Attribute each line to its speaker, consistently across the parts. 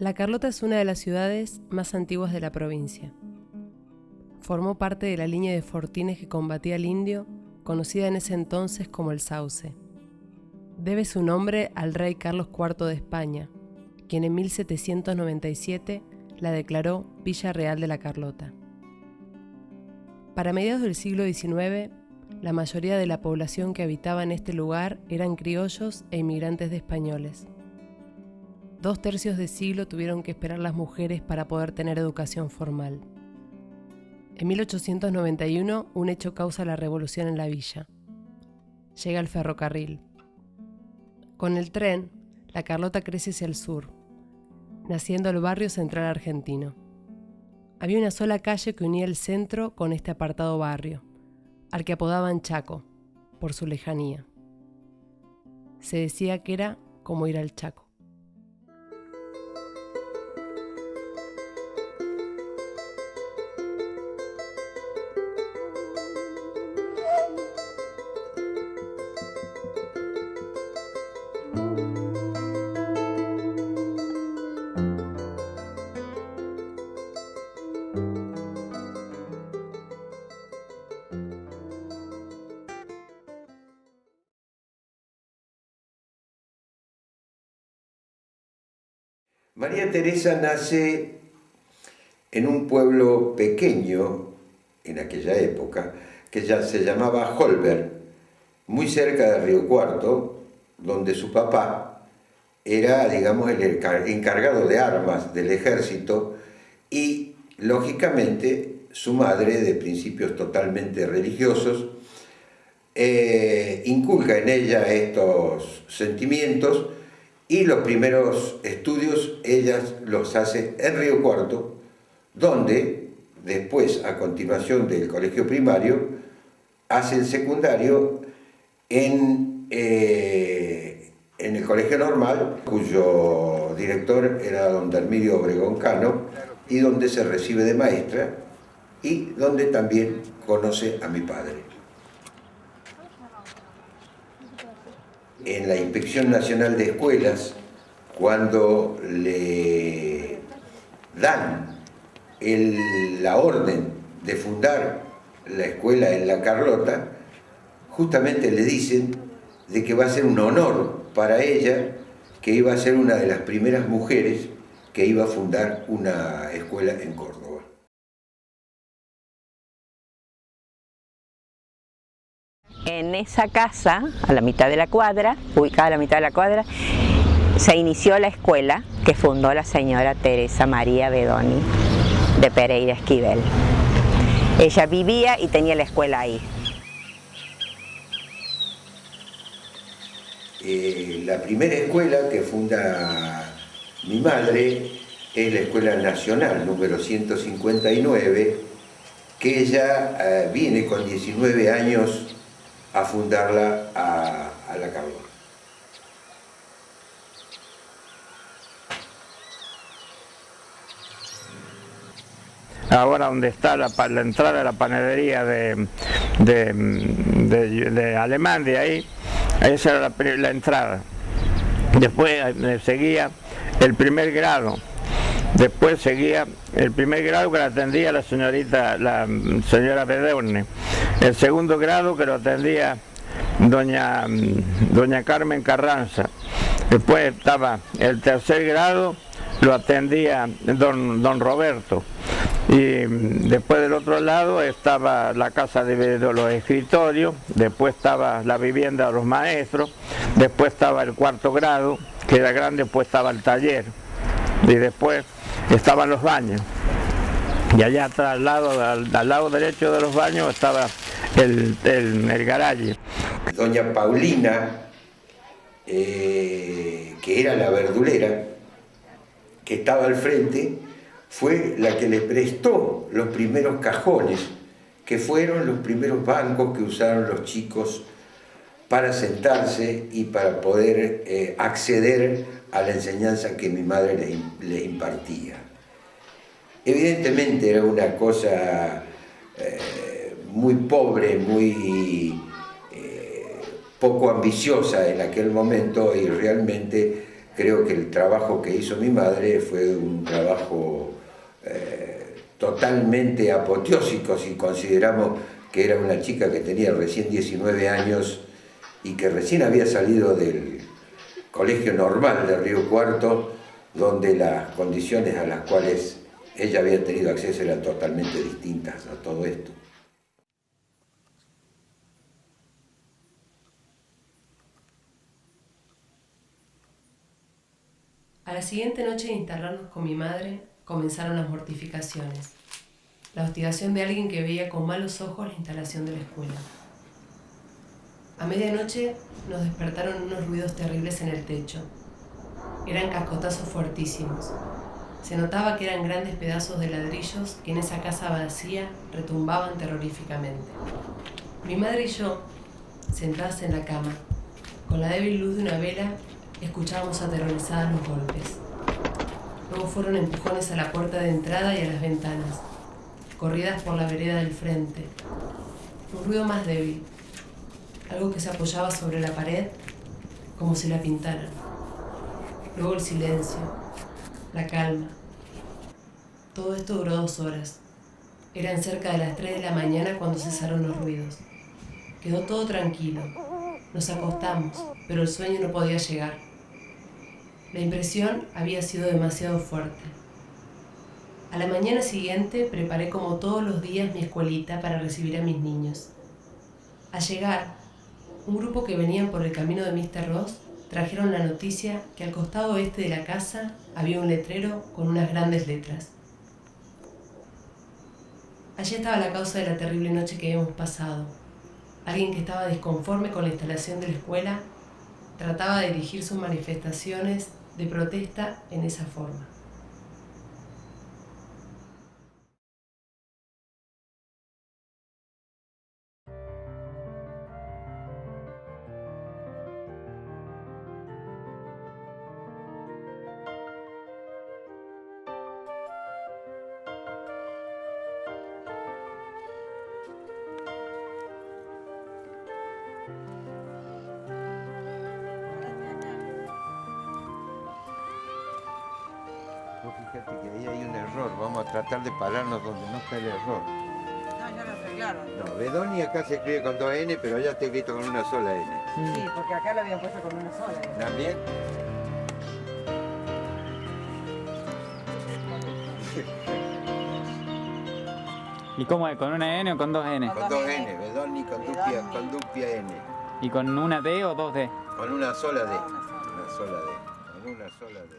Speaker 1: La Carlota es una de las ciudades más antiguas de la provincia. Formó parte de la línea de fortines que combatía al indio, conocida en ese entonces como el Sauce. Debe su nombre al rey Carlos IV de España, quien en 1797 la declaró Villa Real de la Carlota. Para mediados del siglo XIX, la mayoría de la población que habitaba en este lugar eran criollos e inmigrantes de españoles. 2/3 de siglo tuvieron que esperar las mujeres para poder tener educación formal. En 1891, un hecho causa la revolución en la villa. Llega el ferrocarril. Con el tren, la Carlota crece hacia el sur, naciendo el barrio central argentino. Había una sola calle que unía el centro con este apartado barrio, al que apodaban Chaco, por su lejanía. Se decía que era como ir al Chaco.
Speaker 2: María Teresa nace en un pueblo pequeño, en aquella época, que ya se llamaba Holberg, muy cerca de Río Cuarto, donde su papá era, digamos, el encargado de armas del ejército y, lógicamente, su madre, de principios totalmente religiosos, inculca en ella estos sentimientos. Y los primeros estudios ella los hace en Río Cuarto, donde después, a continuación del colegio primario, hace el secundario en el colegio normal, cuyo director era don Dermidio Obregón Cano, y donde se recibe de maestra, y donde también conoce a mi padre. En la Inspección Nacional de Escuelas, cuando le dan la orden de fundar la escuela en La Carlota, justamente le dicen de que va a ser un honor para ella, que iba a ser una de las primeras mujeres que iba a fundar una escuela en Córdoba.
Speaker 3: En esa casa, a la mitad de la cuadra, ubicada a la mitad de la cuadra, se inició la escuela que fundó la señora Teresa María Bedoni de Pereira Esquivel. Ella vivía y tenía la escuela ahí.
Speaker 2: La primera escuela que funda mi madre es la Escuela Nacional número 159, que ella viene con 19 años a fundarla a La Carlota.
Speaker 4: Ahora donde está la entrada a la panadería de Alemán, de ahí, esa era la entrada. Después seguía el primer grado. Después seguía el primer grado que lo atendía la señora Bedoni. El segundo grado que lo atendía doña Carmen Carranza. Después estaba el tercer grado, lo atendía don Roberto. Y después del otro lado estaba la casa de los escritorios, después estaba la vivienda de los maestros, después estaba el cuarto grado, que era grande, después estaba el taller, y después estaban los baños. Y allá atrás, al lado derecho de los baños, estaba el garaje.
Speaker 2: Doña Paulina, que era la verdulera, que estaba al frente, fue la que le prestó los primeros cajones, que fueron los primeros bancos que usaron los chicos para sentarse y para poder acceder a la enseñanza que mi madre les impartía. Evidentemente era una cosa muy pobre, muy poco ambiciosa en aquel momento, y realmente creo que el trabajo que hizo mi madre fue un trabajo totalmente apoteósico, si consideramos que era una chica que tenía recién 19 años y que recién había salido del colegio normal de Río Cuarto, donde las condiciones a las cuales ella había tenido acceso eran totalmente distintas a todo esto.
Speaker 1: A la siguiente noche de instalarnos con mi madre, comenzaron las mortificaciones. La hostigación de alguien que veía con malos ojos la instalación de la escuela. A medianoche nos despertaron unos ruidos terribles en el techo. Eran cascotazos fuertísimos. Se notaba que eran grandes pedazos de ladrillos que en esa casa vacía retumbaban terroríficamente. Mi madre y yo, sentadas en la cama, con la débil luz de una vela, escuchábamos aterrorizadas los golpes. Luego fueron empujones a la puerta de entrada y a las ventanas, corridas por la vereda del frente. Un ruido más débil, algo que se apoyaba sobre la pared como si la pintaran. Luego el silencio, la calma. Todo esto duró 2 horas. Eran cerca de las 3 de la mañana cuando cesaron los ruidos. Quedó todo tranquilo. Nos acostamos, pero el sueño no podía llegar. La impresión había sido demasiado fuerte. A la mañana siguiente preparé como todos los días mi escuelita para recibir a mis niños. Al llegar, un grupo que venían por el camino de Mr. Ross trajeron la noticia que al costado oeste de la casa había un letrero con unas grandes letras. Allí estaba la causa de la terrible noche que habíamos pasado. Alguien que estaba disconforme con la instalación de la escuela trataba de dirigir sus manifestaciones de protesta en esa forma.
Speaker 2: Fíjate que ahí hay un error, vamos a tratar de pararnos donde no está el error.
Speaker 5: No, ya lo arreglaron.
Speaker 2: No, Bedoni acá se escribe con 2 N, pero allá está escrito con una sola N.
Speaker 5: Sí, porque acá lo habían puesto con una sola.
Speaker 2: ¿También?
Speaker 6: ¿Y cómo es? ¿Con una N o con 2 N?
Speaker 2: Con 2 N, Bedoni con dupia N.
Speaker 6: ¿Y con una D o 2 D?
Speaker 2: Con una sola D. Una sola D. Con una sola D.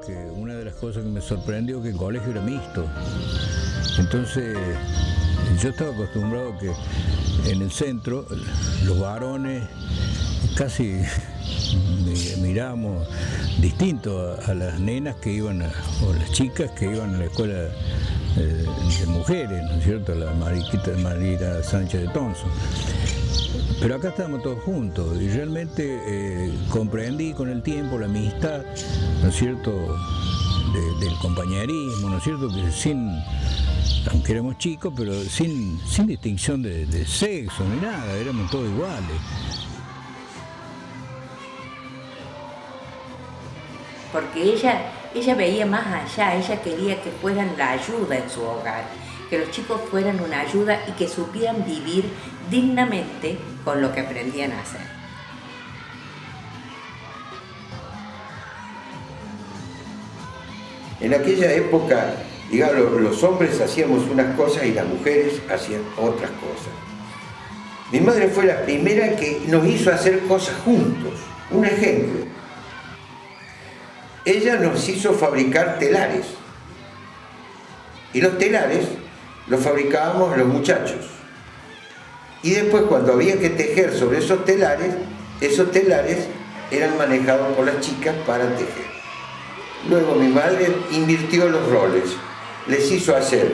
Speaker 2: Sí.
Speaker 7: Que una de las cosas que me sorprendió que el colegio era mixto. Entonces yo estaba acostumbrado que en el centro los varones casi miramos distinto a las nenas que iban o las chicas que iban a la escuela de mujeres, ¿no es cierto? La Marita Sánchez de Thompson. Pero acá estábamos todos juntos y realmente comprendí con el tiempo la amistad, ¿no es cierto?, del compañerismo, ¿no es cierto?, que aunque éramos chicos, pero sin distinción de sexo ni nada, éramos todos iguales.
Speaker 3: Porque ella veía más allá, ella quería que fueran la ayuda en su hogar, que los chicos fueran una ayuda y que supieran vivir dignamente con lo que aprendían a hacer.
Speaker 2: En aquella época, digamos, los hombres hacíamos unas cosas y las mujeres hacían otras cosas. Mi madre fue la primera que nos hizo hacer cosas juntos. Un ejemplo. Ella nos hizo fabricar telares. Y los telares los fabricábamos los muchachos. Y después, cuando había que tejer sobre esos telares eran manejados por las chicas para tejer. Luego mi madre invirtió los roles, les hizo hacer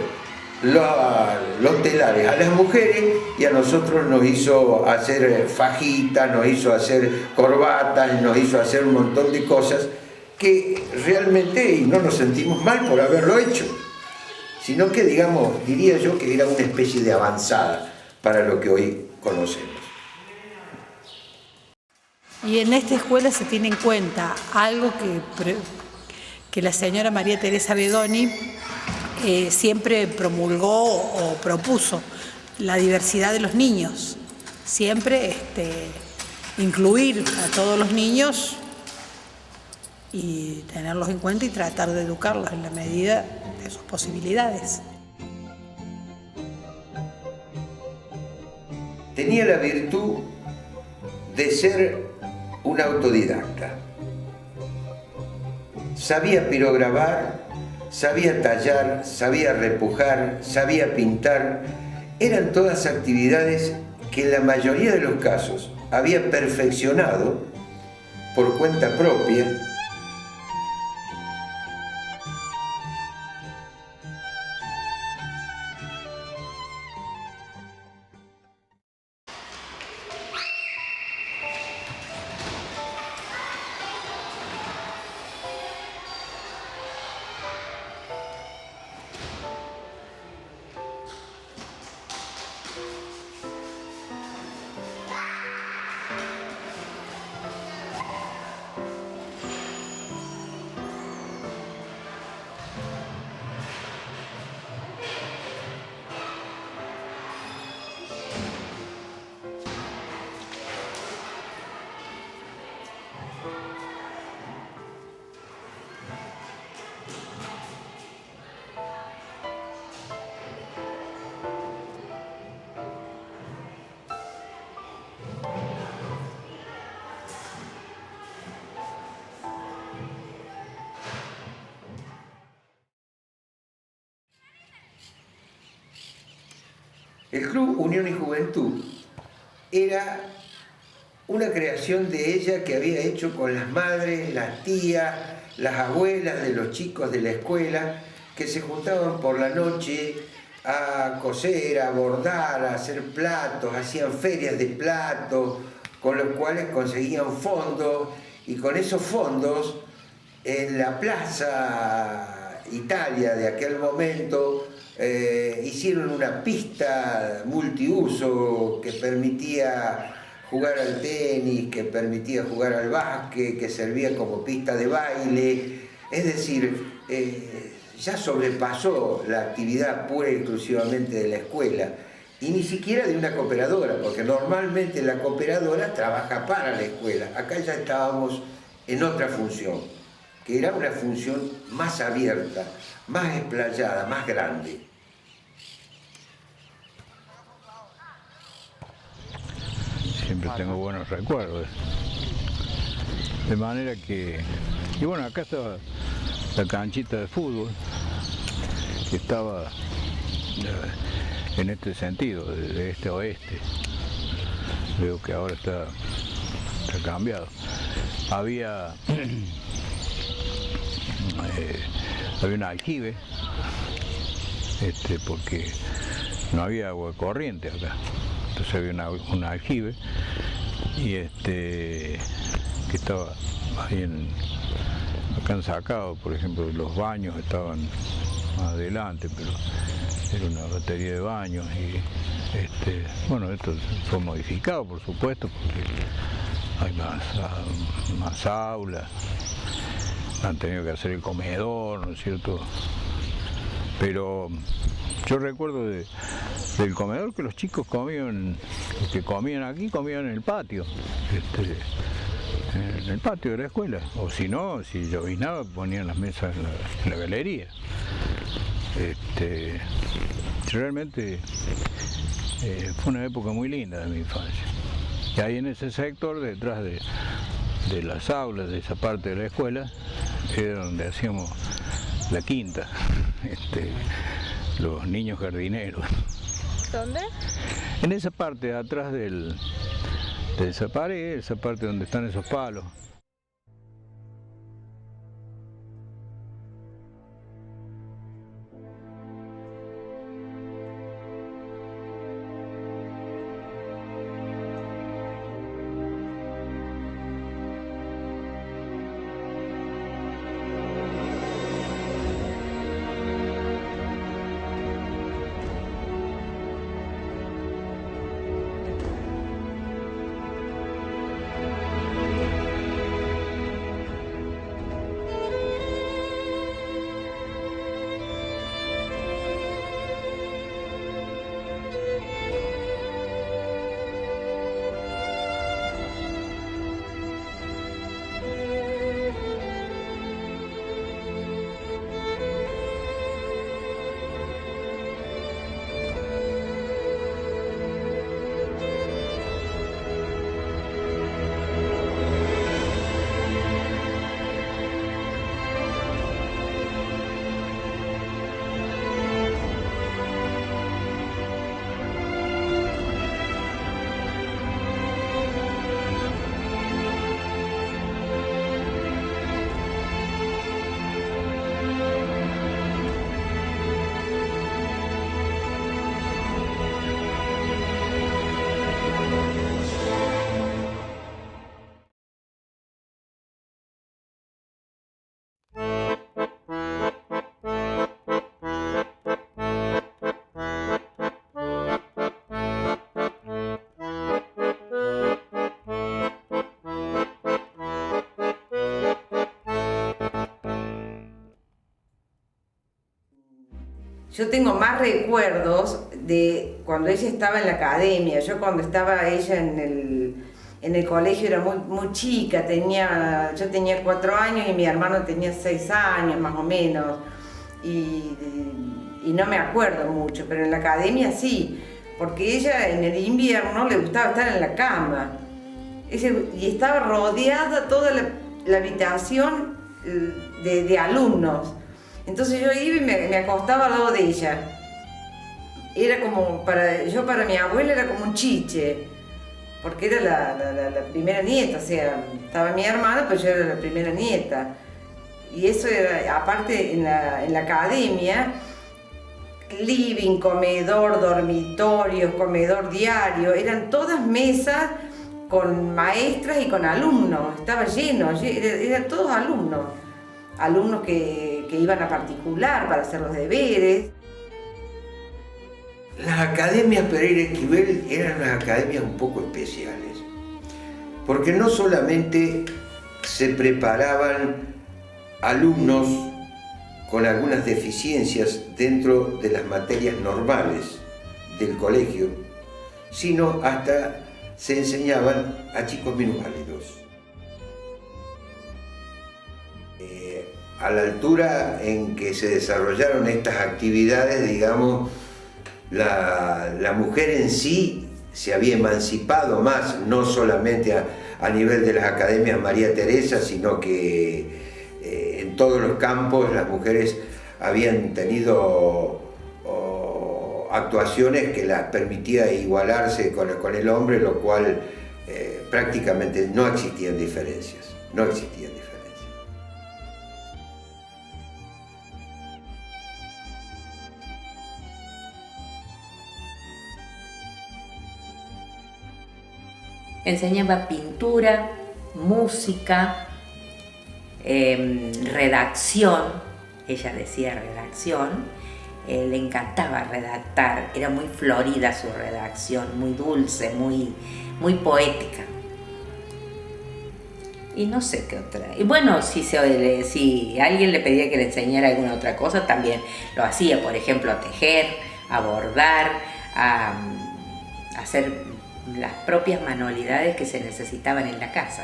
Speaker 2: los telares a las mujeres y a nosotros nos hizo hacer fajitas, nos hizo hacer corbatas, nos hizo hacer un montón de cosas que realmente no nos sentimos mal por haberlo hecho, sino que, digamos, diría yo que era una especie de avanzada para lo que hoy conocemos.
Speaker 8: Y en esta escuela se tiene en cuenta algo que la señora María Teresa Bedoni siempre promulgó o propuso, la diversidad de los niños. Siempre incluir a todos los niños y tenerlos en cuenta y tratar de educarlos en la medida de sus posibilidades.
Speaker 2: Tenía la virtud de ser un autodidacta. Sabía pirograbar, sabía tallar, sabía repujar, sabía pintar. Eran todas actividades que en la mayoría de los casos había perfeccionado por cuenta propia. El Club Unión y Juventud era una creación de ella que había hecho con las madres, las tías, las abuelas de los chicos de la escuela, que se juntaban por la noche a coser, a bordar, a hacer platos, hacían ferias de platos, con los cuales conseguían fondos, y con esos fondos en la Plaza Italia de aquel momento hicieron una pista multiuso que permitía jugar al tenis, que permitía jugar al básquet, que servía como pista de baile. Es decir, ya sobrepasó la actividad pura y exclusivamente de la escuela, y ni siquiera de una cooperadora, porque normalmente la cooperadora trabaja para la escuela. Acá ya estábamos en otra función, que era una función más abierta, más explayada, más grande.
Speaker 7: Siempre tengo buenos recuerdos. De manera que... Y bueno, acá estaba la canchita de fútbol, que estaba en este sentido, de este a oeste. Veo que ahora está cambiado. Había un aljibe, porque no había agua corriente acá. Entonces había un aljibe y que estaba ahí acá en Sacado, por ejemplo, los baños estaban adelante, pero era una batería de baños y bueno, esto fue modificado, por supuesto, porque hay más aulas, han tenido que hacer el comedor, ¿no es cierto? Pero yo recuerdo del comedor que los chicos comían, los que comían aquí, comían en el patio, en el patio de la escuela, o si no, si llovinaba, ponían las mesas en la galería. Realmente fue una época muy linda de mi infancia. Y ahí en ese sector, detrás de las aulas, de esa parte de la escuela, era donde hacíamos la quinta, los niños jardineros.
Speaker 9: ¿Dónde?
Speaker 7: En esa parte, atrás de esa pared, esa parte donde están esos palos.
Speaker 5: Yo tengo más recuerdos de cuando ella estaba en la academia. Yo cuando estaba ella en el colegio era muy chica, yo tenía 4 años y mi hermano tenía 6 años más o menos. Y no me acuerdo mucho, pero en la academia sí, porque ella en el invierno le gustaba estar en la cama. Y estaba rodeada toda la habitación de alumnos. Entonces yo iba y me acostaba al lado de ella. Era como, para mi abuela era como un chiche, porque era la primera nieta, o sea, estaba mi hermana, pero yo era la primera nieta. Y eso era, aparte en la academia, living, comedor, dormitorios, comedor diario, eran todas mesas con maestras y con alumnos, estaba lleno, eran todos alumnos que iban a particular para hacer los deberes.
Speaker 2: Las academias Pereira Esquivel eran unas academias un poco especiales, porque no solamente se preparaban alumnos con algunas deficiencias dentro de las materias normales del colegio, sino hasta se enseñaban a chicos minusválidos. A la altura en que se desarrollaron estas actividades, digamos, la mujer en sí se había emancipado más, no solamente a nivel de las academias María Teresa, sino que en todos los campos las mujeres habían tenido actuaciones que las permitía igualarse con el hombre, lo cual prácticamente no existían diferencias,
Speaker 3: Enseñaba pintura, música, redacción, ella decía redacción, le encantaba redactar, era muy florida su redacción, muy dulce, muy poética. Y no sé qué otra. Y bueno, si alguien le pedía que le enseñara alguna otra cosa, también lo hacía, por ejemplo, a tejer, a bordar, a hacer las propias manualidades que se necesitaban en la casa.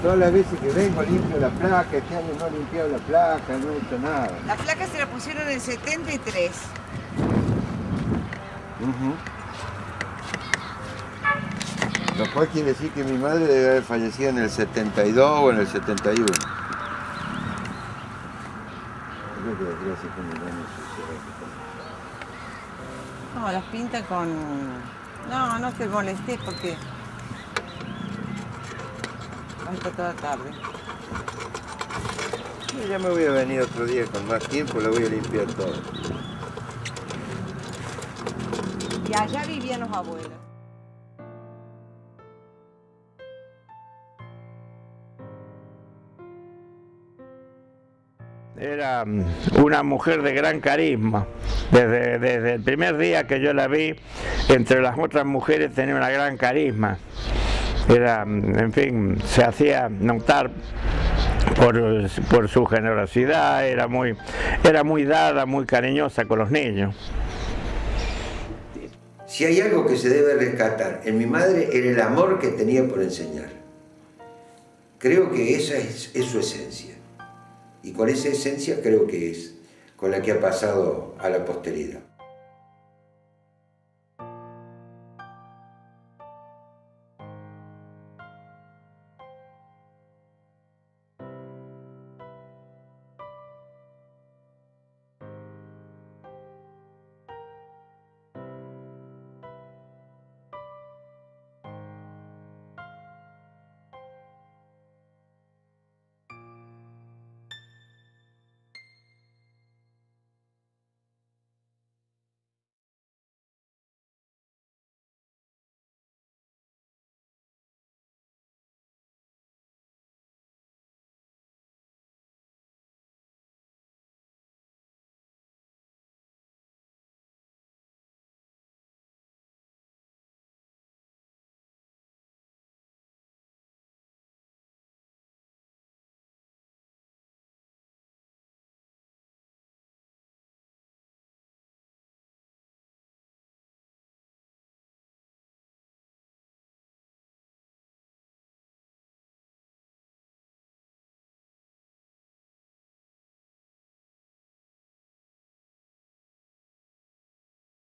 Speaker 2: Todas las veces que vengo limpio la placa, este año no he limpiado la placa, no he hecho nada.
Speaker 5: La placa se la pusieron en el 73.
Speaker 2: Lo cual quiere decir que mi madre debe haber fallecido en el 72 o en el 71. Creo que hace como un año.
Speaker 5: No, las pinta con... No te molestes porque... Hasta toda tarde.
Speaker 2: Sí, ya me voy a venir otro día con más tiempo, la voy a limpiar todo.
Speaker 5: Y allá vivían los abuelos.
Speaker 4: Era una mujer de gran carisma. Desde el primer día que yo la vi, entre las otras mujeres tenía una gran carisma. Era, en fin, se hacía notar por su generosidad, era muy dada, muy cariñosa con los niños.
Speaker 2: Si hay algo que se debe rescatar en mi madre era el amor que tenía por enseñar. Creo que esa es su esencia. Y con esa esencia creo que es con la que ha pasado a la posteridad.